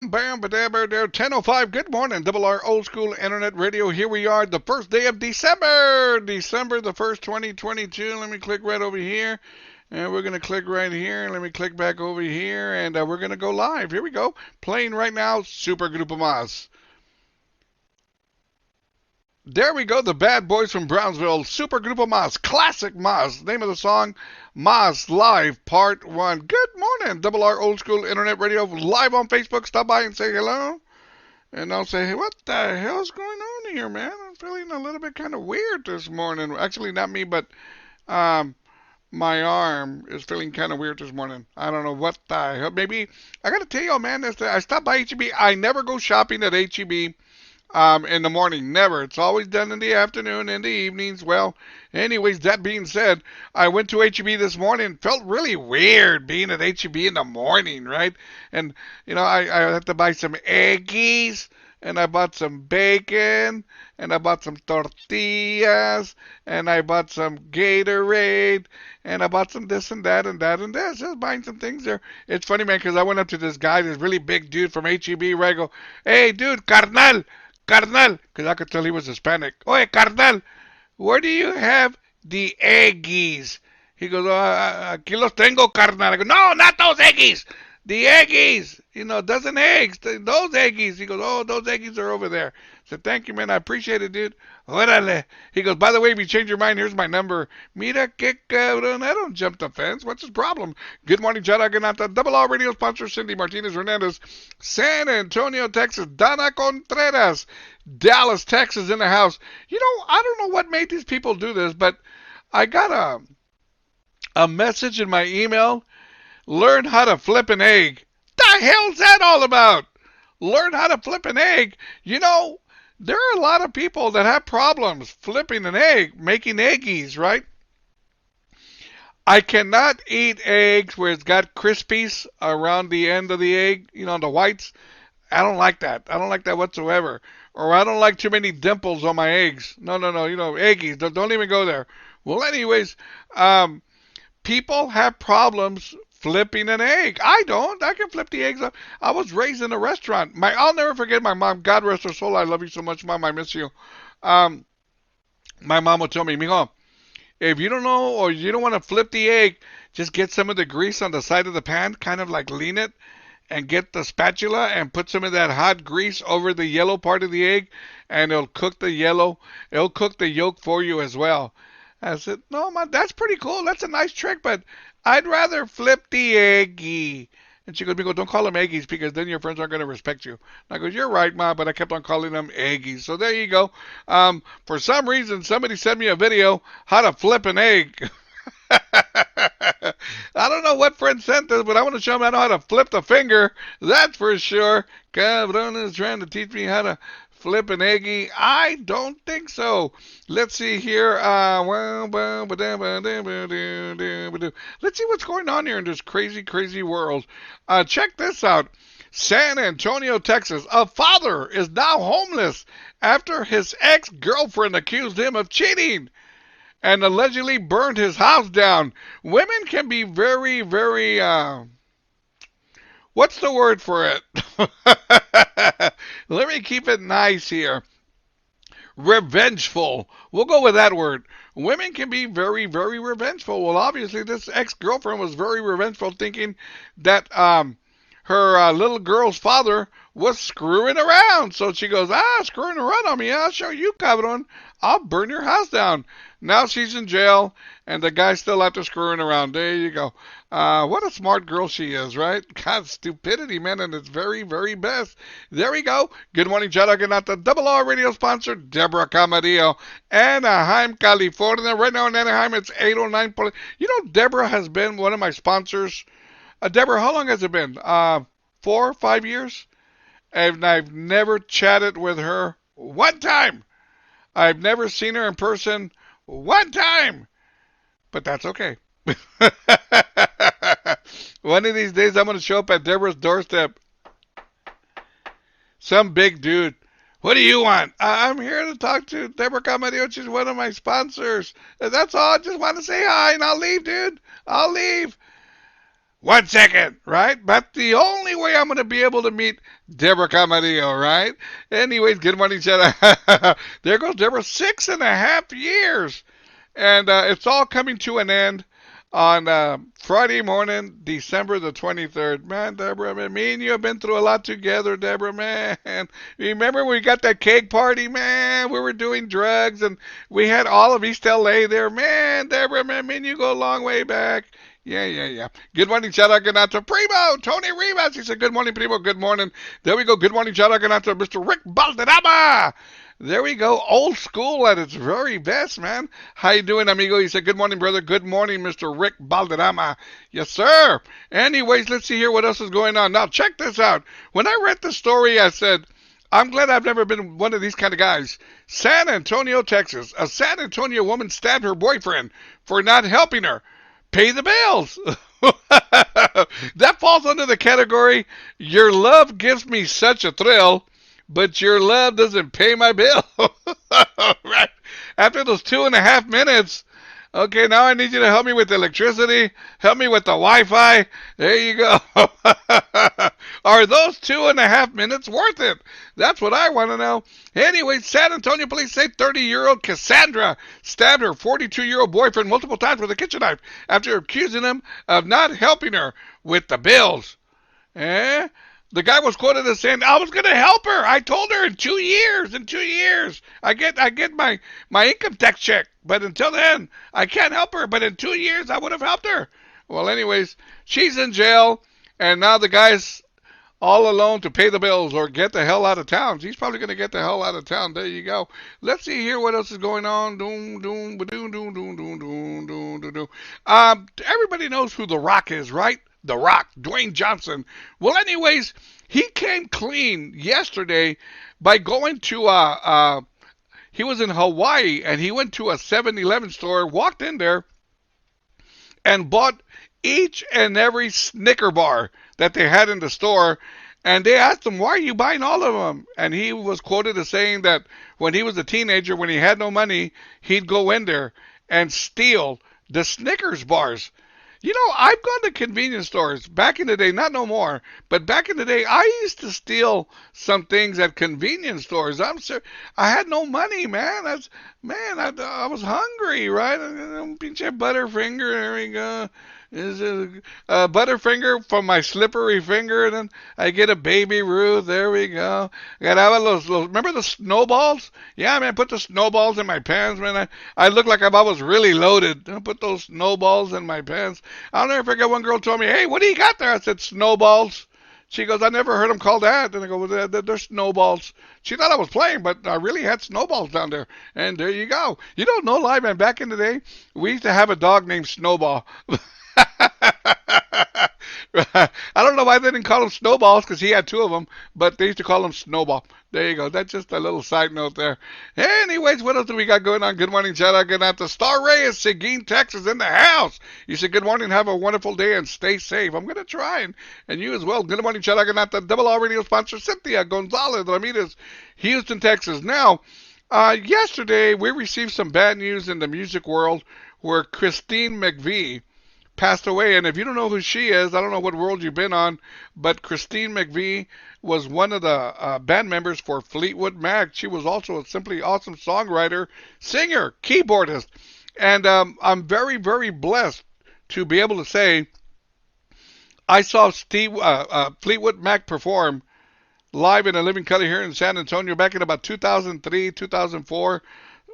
Bam, ba-dabba, there, 10:05. Good morning, Double R Old School Internet Radio. Here we are, the first day of December. December the 1st, 2022. Let me click right over here. And we're going to click right here. Let me click back over here. And we're going to go live. Here we go. Playing right now, Super Grupo Mas. There we go, the Bad Boys from Brownsville, Super Grupo Mas, Classic Mas. Name of the song, Mas Live Part 1. Good morning, Double R Old School Internet Radio, live on Facebook. Stop by and say hello. And I'll say, hey, what the hell's going on here, man? I'm feeling a little bit kind of weird this morning. Actually, not me, but um, my arm is feeling kind of weird this morning. I don't know what the hell. Maybe, I got to tell you, man, I stopped by HEB. I never go shopping at HEB in the morning. Never. It's always done in the afternoon, in the evenings. Well, anyways, that being said, I went to HEB this morning. Felt really weird being at HEB in the morning, right? And, I had to buy some eggies, and I bought some bacon, and I bought some tortillas, and I bought some Gatorade, and I bought some this and that and that and this. Just buying some things there. It's funny, man, because I went up to this guy, this really big dude from HEB, where I go, hey, dude, carnal, carnal, because I could tell he was Hispanic. Oye, carnal, where do you have the eggies? He goes, oh, aquí los tengo, carnal. I go, no, not those eggies. The eggies, dozen eggs, those eggies. He goes, oh, those eggies are over there. I said, thank you, man. I appreciate it, dude. Órale. He goes, by the way, if you change your mind, here's my number. Mira que cabrón. I don't jump the fence. What's his problem? Good morning, Jada Ganata. Double R Radio sponsor, Cindy Martinez Hernandez. San Antonio, Texas. Dana Contreras. Dallas, Texas in the house. I don't know what made these people do this, but I got a message in my email. Learn how to flip an egg. The hell's that all about? Learn how to flip an egg. There are a lot of people that have problems flipping an egg, making eggies, right? I cannot eat eggs where it's got crispies around the end of the egg, the whites. I don't like that. I don't like that whatsoever. Or I don't like too many dimples on my eggs. No, no, no. Eggies. Don't even go there. Well, anyways, people have problems flipping an egg. I don't. I can flip the eggs up. I was raised in a restaurant. I'll never forget my mom. God rest her soul. I love you so much, Mom. I miss you. Um, my mom would tell me, Mijo, if you don't know or you don't want to flip the egg, just get some of the grease on the side of the pan, kind of like lean it, and get the spatula and put some of that hot grease over the yellow part of the egg, and it'll cook the yellow. It'll cook the yolk for you as well. I said, no, man, that's pretty cool. That's a nice trick, but I'd rather flip the eggy. And she goes, Migo, don't call them eggies because then your friends aren't going to respect you. And I go, you're right, Ma, but I kept on calling them eggies. So there you go. For some reason, somebody sent me a video how to flip an egg. I don't know what friend sent this, but I want to show them how to flip the finger. That's for sure. Cabron is trying to teach me how to flip an eggy. I don't think so. Let's see here. Let's see what's going on here in this crazy, crazy world. Check this out. San Antonio, Texas. A father is now homeless after his ex-girlfriend accused him of cheating and allegedly burned his house down. Women can be very, very, what's the word for it? Let me keep it nice here. Revengeful. We'll go with that word. Women can be very, very revengeful. Well, obviously, this ex-girlfriend was very revengeful, thinking that her little girl's father was screwing around. So she goes, screwing around on me. I'll show you, cabron. I'll burn your house down. Now she's in jail, and the guy's still out there screwing around. There you go. What a smart girl she is, right? God, stupidity, man, and it's very, very best. There we go. Good morning, Jadaganata. Double R radio sponsor, Deborah Camarillo, Anaheim, California. Right now in Anaheim, it's 809. Deborah has been one of my sponsors. Deborah, how long has it been? 4, 5 years? And I've never chatted with her one time. I've never seen her in person one time. But that's okay. One of these days, I'm going to show up at Deborah's doorstep. Some big dude. What do you want? I'm here to talk to Deborah Camarillo. She's one of my sponsors. That's all. I just want to say hi, and I'll leave, dude. I'll leave. 1 second, right? But the only way I'm going to be able to meet Deborah Camarillo, right? Anyways, good morning, Jenna. There goes Deborah, 6.5 years. And it's all coming to an end on Friday morning, December the 23rd. Man, Deborah, man, me and you have been through a lot together, Deborah, man. Remember when we got that cake party, man? We were doing drugs and we had all of East LA there. Man, Deborah, man, me and you go a long way back. Yeah, yeah, yeah. Good morning, shout out, good night to Primo, Tony Rivas. He said, good morning, Primo, good morning. There we go. Good morning, shout out, good night to Mr. Rick Balderrama. There we go. Old school at its very best, man. How you doing, amigo? He said, good morning, brother. Good morning, Mr. Rick Balderrama. Yes, sir. Anyways, let's see here what else is going on. Now, check this out. When I read the story, I said, I'm glad I've never been one of these kind of guys. San Antonio, Texas. A San Antonio woman stabbed her boyfriend for not helping her pay the bills. That falls under the category, your love gives me such a thrill, but your love doesn't pay my bill. Right? After those 2.5 minutes, okay, now I need you to help me with the electricity, help me with the Wi-Fi. There you go. Are those 2.5 minutes worth it? That's what I want to know. Anyway, San Antonio police say 30-year-old Cassandra stabbed her 42-year-old boyfriend multiple times with a kitchen knife after accusing him of not helping her with the bills. Eh? The guy was quoted as saying, "I was going to help her. I told her in 2 years, I get my income tax check. But until then, I can't help her. But in 2 years, I would have helped her." Well, anyways, she's in jail, and now the guy's all alone to pay the bills or get the hell out of town. He's probably going to get the hell out of town. There you go. Let's see here what else is going on. Doom, doom, doom, doom, doom, doom, doom, doom, doom. Everybody knows who The Rock is, right? The Rock, Dwayne Johnson. Well, anyways, he came clean yesterday by going to he was in Hawaii and he went to a 7-Eleven store, walked in there, and bought each and every Snicker bar that they had in the store. And they asked him, "Why are you buying all of them?" And he was quoted as saying that when he was a teenager, when he had no money, he'd go in there and steal the Snickers bars. You know, I've gone to convenience stores back in the day, not no more, but back in the day, I used to steal some things at convenience stores. I'm sure I had no money, man. I was hungry, right? Pinche Butterfinger, there we go. Is a Butterfinger from my slippery finger, and then I get a Baby Ruth. There we go. I got those, remember the snowballs? Yeah, man, put the snowballs in my pants, man. I looked like I was really loaded. I put those snowballs in my pants. I'll never forget one girl told me, "Hey, what do you got there?" I said, "Snowballs." She goes, "I never heard them called that." And I go, "Well, they're snowballs." She thought I was playing, but I really had snowballs down there. And there you go. You don't know, lie, man. Back in the day, we used to have a dog named Snowball. I don't know why they didn't call him Snowballs, because he had two of them, but they used to call him Snowball. There you go. That's just a little side note there. Anyways, what else do we got going on? Good morning, shout out, good night to Star Reyes, Seguin, Texas, in the house. You said good morning, have a wonderful day, and stay safe. I'm going to try, and you as well. Good morning, shout out, good night to Double R Radio sponsor Cynthia Gonzalez Ramirez, Houston, Texas. Now, yesterday we received some bad news in the music world where Christine McVie passed away. And if you don't know who she is, I don't know what world you've been on, but Christine McVie was one of the band members for Fleetwood Mac. She was also a simply awesome songwriter, singer, keyboardist. And I'm very, very blessed to be able to say I saw Fleetwood Mac perform live in a living color here in San Antonio back in about 2003, 2004.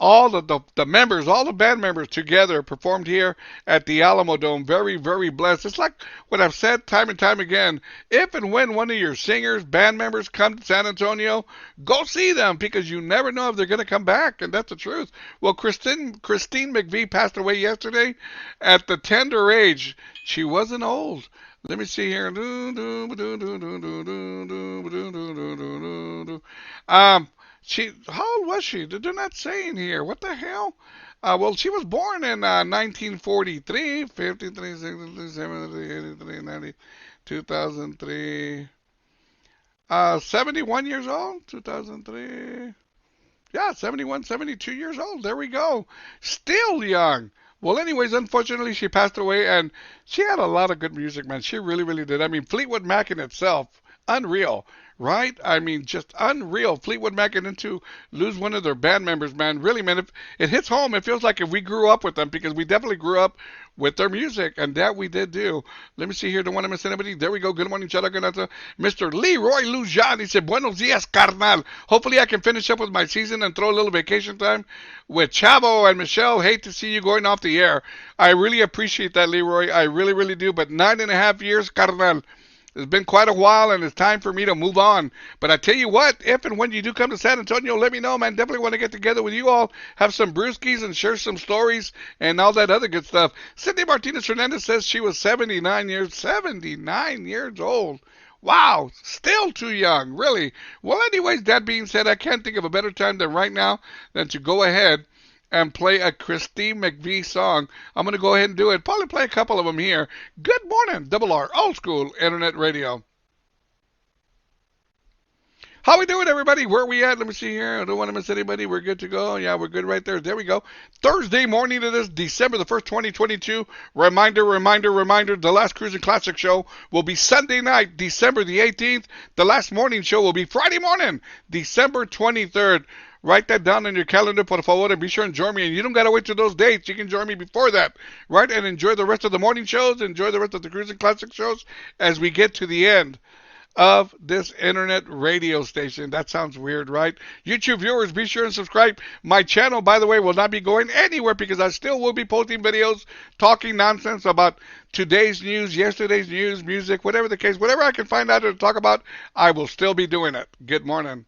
All the members, all the band members together performed here at the Alamo Dome. Very, very blessed. It's like what I've said time and time again. If and when one of your singers, band members come to San Antonio, go see them, because you never know if they're going to come back, and that's the truth. Well, Christine McVie passed away yesterday at the tender age. She wasn't old. Let me see here. How old was she? They're not saying here. What the hell? Well, she was born in 1943, 53, 63, 73, 83, 90, 2003. 71 years old, 2003. Yeah, 71, 72 years old. There we go. Still young. Well, anyways, unfortunately, she passed away, and she had a lot of good music, man. She really, really did. I mean, Fleetwood Mac in itself, unreal, right? I mean, just unreal. Fleetwood Mac and then to lose one of their band members, man. Really, man, if it hits home, it feels like if we grew up with them, because we definitely grew up with their music, and that we did do. Let me see here. Don't want to miss anybody. There we go. Good morning, Chalacanata. Mr. Leroy Lujan. He said, Buenos dias, carnal. Hopefully, I can finish up with my season and throw a little vacation time with Chavo and Michelle. Hate to see you going off the air. I really appreciate that, Leroy. I really, really do. But 9.5 years, carnal. It's been quite a while, and it's time for me to move on. But I tell you what, if and when you do come to San Antonio, let me know, man. Definitely want to get together with you all, have some brewskis, and share some stories and all that other good stuff. Cindy Martinez Hernandez says she was 79 years old. Wow, still too young, really. Well, anyways, that being said, I can't think of a better time than right now than to go ahead and play a Christine McVie song. I'm going to go ahead and do it. Probably play a couple of them here. Good morning, Double R, old school internet radio. How we doing, everybody? Where are we at? Let me see here. I don't want to miss anybody. We're good to go. Yeah, we're good right there. There we go. Thursday morning it is, December the 1st, 2022. Reminder. The last Cruising Classic show will be Sunday night, December the 18th. The last morning show will be Friday morning, December 23rd. Write that down on your calendar, por favor, and be sure and join me. And you don't got to wait till those dates. You can join me before that, right? And enjoy the rest of the morning shows, enjoy the rest of the Cruising Classic shows as we get to the end of this internet radio station. That sounds weird, right? YouTube viewers, be sure and subscribe. My channel, by the way, will not be going anywhere because I still will be posting videos talking nonsense about today's news, yesterday's news, music, whatever the case, whatever I can find out to talk about, I will still be doing it. Good morning.